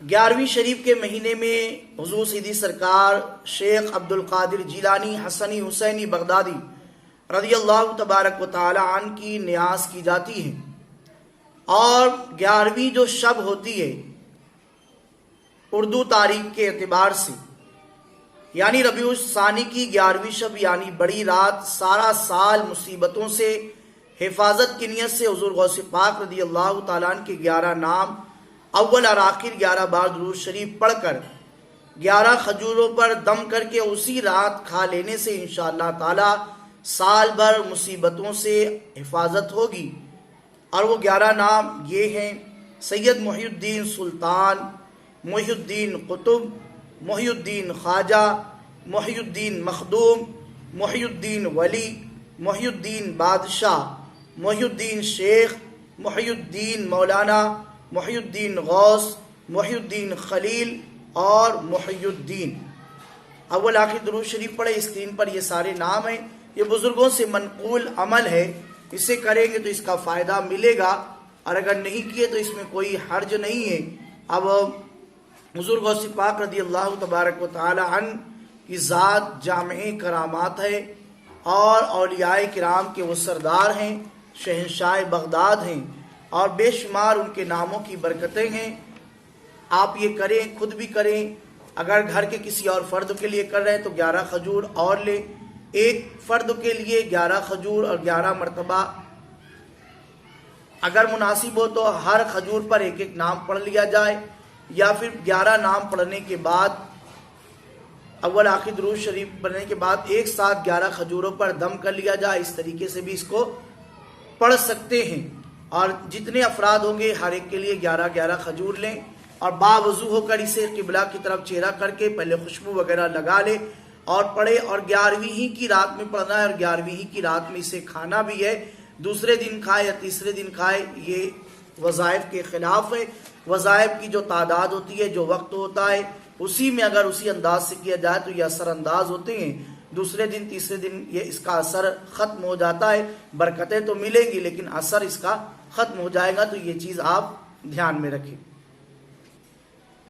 11ویں شریف کے مہینے میں حضور سیدی سرکار شیخ عبد القادر جیلانی حسنی حسینی بغدادی رضی اللہ تبارک و تعالی عنہ کی نیاز کی جاتی ہے، اور 11ویں جو شب ہوتی ہے اردو تاریخ کے اعتبار سے، یعنی ربیع الثانی کی 11ویں شب یعنی بڑی رات، سارا سال مصیبتوں سے حفاظت کی نیت سے حضور غوث پاک رضی اللہ تعالیٰ عنہ کے 11 نام اول اور آخر 11 بار درود شریف پڑھ کر 11 کھجوروں پر دم کر کے اسی رات کھا لینے سے انشاءاللہ تعالی سال بھر مصیبتوں سے حفاظت ہوگی۔ اور وہ 11 نام یہ ہیں: سید محی الدین سلطان، محی الدین قطب، محی الدین خواجہ، محی الدین مخدوم، محی الدین ولی، محی الدین بادشاہ، محی الدین شیخ، محی الدین مولانا، محی الدین غوث، محی الدین خلیل اور محی الدین۔ اول آخر درود شریف پڑھے، اسکرین پر یہ سارے نام ہیں، یہ بزرگوں سے منقول عمل ہے، اسے کریں گے تو اس کا فائدہ ملے گا، اور اگر نہیں کیے تو اس میں کوئی حرج نہیں ہے۔ اب حضور غوث پاک رضی اللہ تبارک و تعالی عنہ کی ذات جامع کرامات ہے، اور اولیاء کرام کے وہ سردار ہیں، شہنشاہ بغداد ہیں، اور بے شمار ان کے ناموں کی برکتیں ہیں۔ آپ یہ کریں، خود بھی کریں، اگر گھر کے کسی اور فرد کے لیے کر رہے ہیں تو 11 کھجور اور لیں، ایک فرد کے لیے 11 کھجور اور 11 مرتبہ، اگر مناسب ہو تو ہر کھجور پر ایک ایک نام پڑھ لیا جائے، یا پھر 11 نام پڑھنے کے بعد اول آخر درود شریف پڑھنے کے بعد ایک ساتھ 11 کھجوروں پر دم کر لیا جائے، اس طریقے سے بھی اس کو پڑھ سکتے ہیں۔ اور جتنے افراد ہوں گے ہر ایک کے لیے 11 کھجور لیں، اور باوضو ہو کر اسے قبلہ کی طرف چہرہ کر کے پہلے خوشبو وغیرہ لگا لے اور پڑھے، اور 11ویں ہی کی رات میں پڑھنا ہے، اور 11ویں ہی کی رات میں اسے کھانا بھی ہے، دوسرے دن کھائے یا تیسرے دن کھائے، یہ وظائف کے خلاف ہے۔ وظائف کی جو تعداد ہوتی ہے، جو وقت ہوتا ہے، اسی میں اگر اسی انداز سے کیا جائے تو یہ اثر انداز ہوتے ہیں، دوسرے دن تیسرے دن یہ اس کا اثر ختم ہو جاتا ہے، برکتیں تو ملیں گی لیکن اثر اس کا ختم ہو جائے گا، تو یہ چیز آپ دھیان میں رکھیں۔